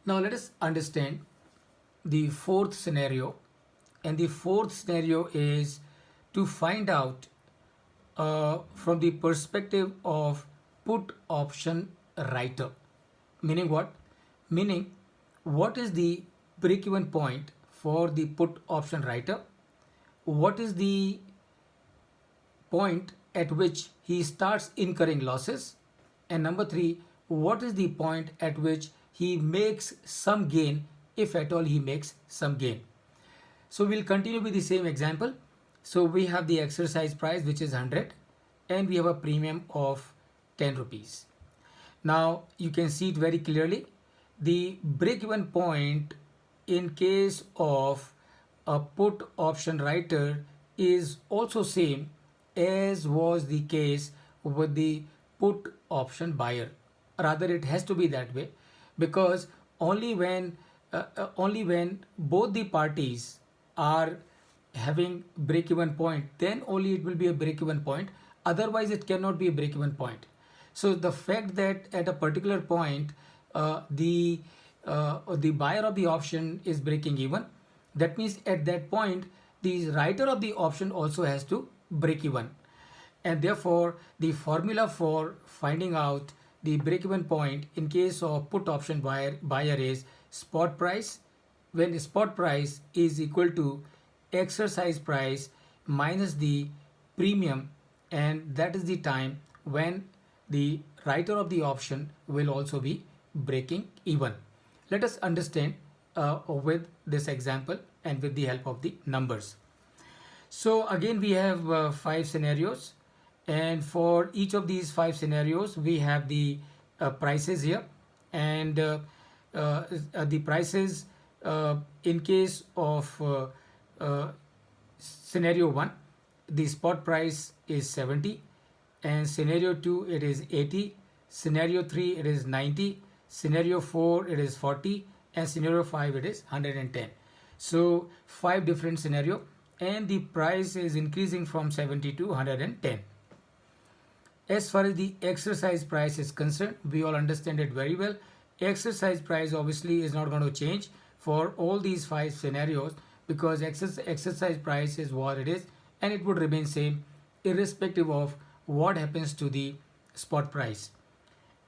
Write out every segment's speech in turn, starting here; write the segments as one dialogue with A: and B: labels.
A: Now let us understand the fourth scenario, and the fourth scenario is to find out from the perspective of put option writer. Meaning what? Meaning what is the break-even point for the put option writer? What is the point at which he starts incurring losses? And number three, what is the point at which he makes some gain, if at all he makes some gain? So we'll continue with the same example. So we have the exercise price, which is 100, and we have a premium of 10 rupees. Now you can see it very clearly. The break-even point in case of a put option writer is also same as was the case with the put option buyer. Rather, it has to be that way, because only when both the parties are having break-even point, then only it will be a break-even point. Otherwise, it cannot be a break-even point. So the fact that at a particular point the buyer of the option is breaking even, that means at that point the writer of the option also has to break even. And therefore the formula for finding out the break-even point in case of put option buyer is spot price, when the spot price is equal to exercise price minus the premium, and that is the time when the writer of the option will also be breaking even. Let us understand with this example and with the help of the numbers. So again we have 5 scenarios, and for each of these 5 scenarios we have the prices here, and the prices in case of scenario 1, the spot price is 70, and scenario 2 it is 80, scenario 3 it is 90, scenario 4 it is 40, and scenario 5 it is 110. So 5 different scenario, and the price is increasing from 70 to 110. As far as the exercise price is concerned, we all understand it very well. Exercise price obviously is not going to change for all these 5 scenarios, because exercise price is what it is, and it would remain same irrespective of what happens to the spot price.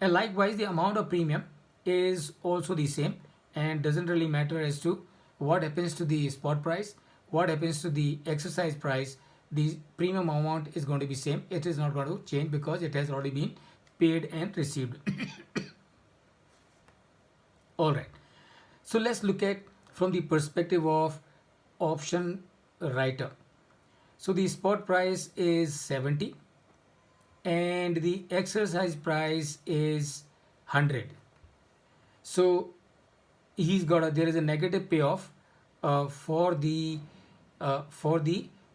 A: And likewise the amount of premium is also the same, and doesn't really matter as to what happens to the spot price, what happens to the exercise price. The premium amount is going to be same. It is not going to change because it has already been paid and received. All right, so let's look at from the perspective of option writer. So the spot price is 70 and the exercise price is 100. So there is a negative payoff for the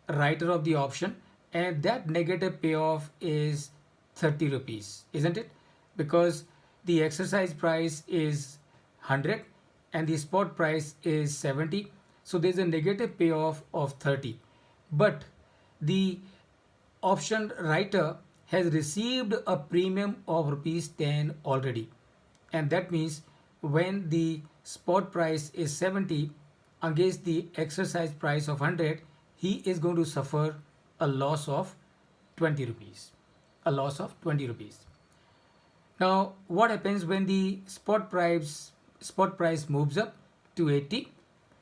A: writer of the option, and that negative payoff is 30 rupees, isn't it? Because the exercise price is 100 and the spot price is 70, so there's a negative payoff of 30. But the option writer has received a premium of rupees 10 already, and that means when the spot price is 70 against the exercise price of 100, he is going to suffer a loss of 20 rupees. A loss of 20 rupees. Now, what happens when the spot price moves up to 80?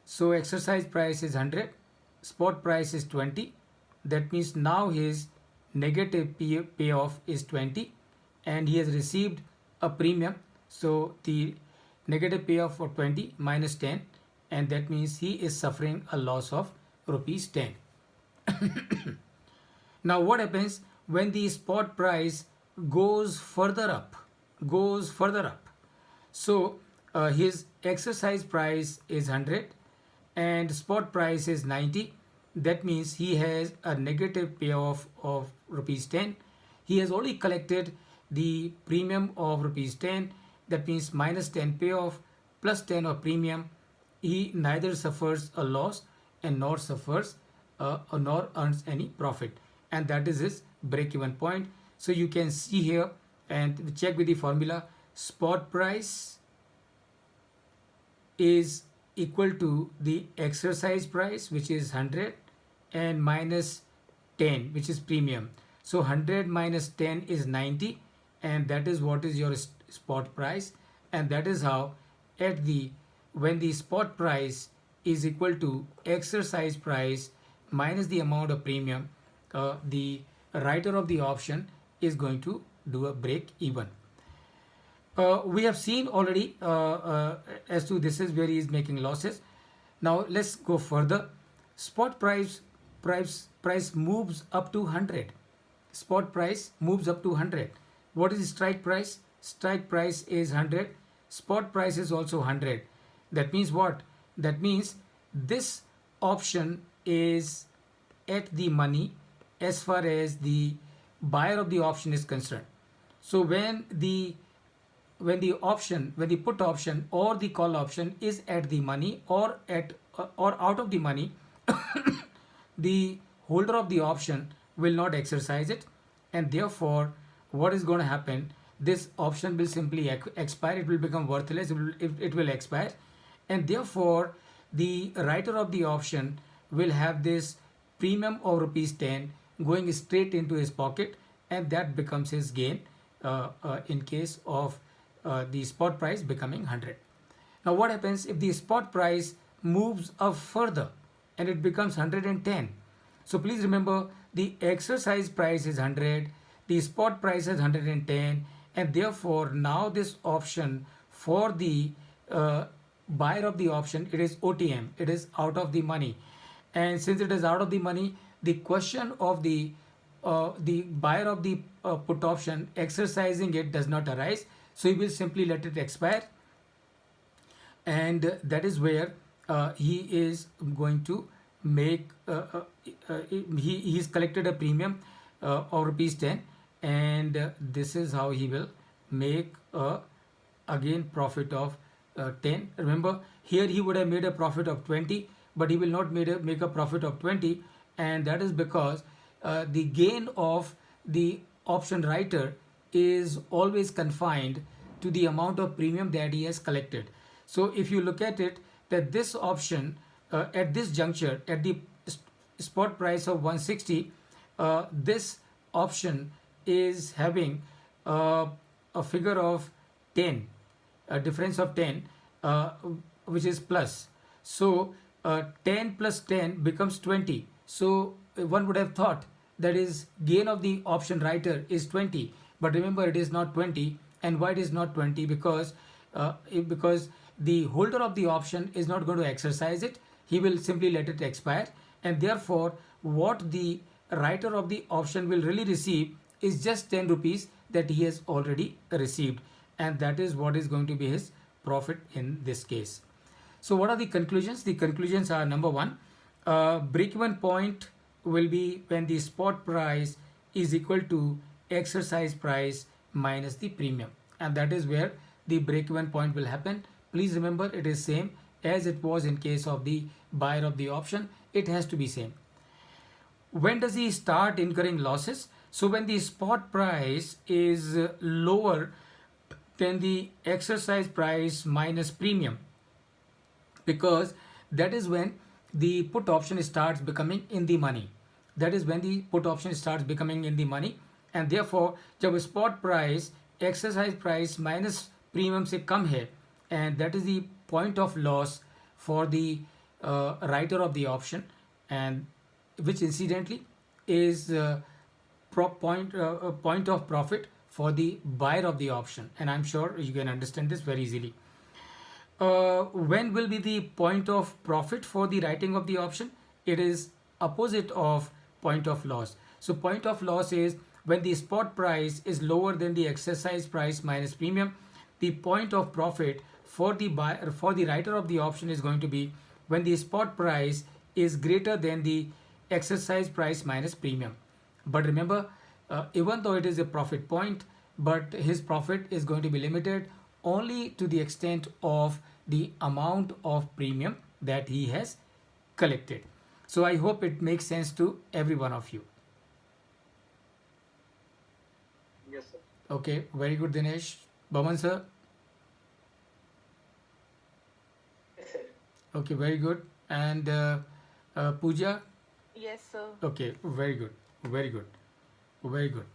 A: So exercise price is 100, spot price is 20. That means now his negative payoff is 20, and he has received a premium. So the negative payoff for 20 minus 10, and that means he is suffering a loss of rupees 10. Now what happens when the spot price goes further up? So his exercise price is 100 and spot price is 90. That means he has a negative payoff of rupees 10. He has already collected the premium of rupees 10. That means minus 10 payoff plus 10 of premium. He neither suffers a loss and nor earns any profit, and that is his break-even point. So you can see here and check with the formula: spot price is equal to the exercise price, which is 100, and minus 10, which is premium. So 100 minus 10 is 90, and that is what is your spot price. And that is how at the when the spot price is equal to exercise price minus the amount of premium, the writer of the option is going to do a break even. We have seen already as to this is where he is making losses. Now let's go further. Spot price moves up to 100. Spot price moves up to 100. What is strike price? Strike price is 100. Spot price is also 100. That means what? That means this option is at the money as far as the buyer of the option is concerned. So when the put option or the call option is at the money or out of the money, the holder of the option will not exercise it, and therefore what is going to happen, this option will simply expire. It will become worthless. It will expire, and therefore the writer of the option will have this premium of rupees 10 going straight into his pocket, and that becomes his gain in case of the spot price becoming 100. Now what happens if the spot price moves up further and it becomes 110? So please remember, the exercise price is 100, the spot price is 110, and therefore now this option for the buyer of the option, it is OTM, it is out of the money. And since it is out of the money, the question of the buyer of the put option exercising it does not arise. So he will simply let it expire, and that is where he is going to make he's collected a premium of rupees 10, and this is how he will make again profit of 10. Remember, here he would have made a profit of 20, but he will not make a profit of 20, and that is because the gain of the option writer is always confined to the amount of premium that he has collected. So if you look at it, that this option at this juncture, at the spot price of 160, this option is having a figure of 10, a difference of 10, which is plus. So 10 plus 10 becomes 20. So one would have thought that is gain of the option writer is 20, but remember it is not 20. And why it is not 20? Because the holder of the option is not going to exercise it. He will simply let it expire, and therefore what the writer of the option will really receive is just 10 rupees that he has already received, and that is what is going to be his profit in this case. So what are the conclusions? The conclusions are: number one, break-even point will be when the spot price is equal to exercise price minus the premium, and that is where the break-even point will happen. Please remember, it is same as it was in case of the buyer of the option. It has to be same. When does he start incurring losses? So when the spot price is lower than the exercise price minus premium, because that is when the put option starts becoming in the money. That is when the put option starts becoming in the money, and therefore जब spot price exercise price minus premium से कम है, and that is the point of loss for the writer of the option, and which incidentally is point of profit for the buyer of the option, and I'm sure you can understand this very easily. When will be the point of profit for the writing of the option? It is opposite of point of loss. So point of loss is when the spot price is lower than the exercise price minus premium. The point of profit for the buyer, for the writer of the option, is going to be when the spot price is greater than the exercise price minus premium. But remember, even though it is a profit point, but his profit is going to be limited only to the extent of the amount of premium that he has collected. So I hope it makes sense to every one of you.
B: Yes, sir.
A: Okay, very good, Dinesh. Baman sir? Okay, very good. And Pooja?
C: Yes, sir.
A: Okay, very good. Very good. Very good.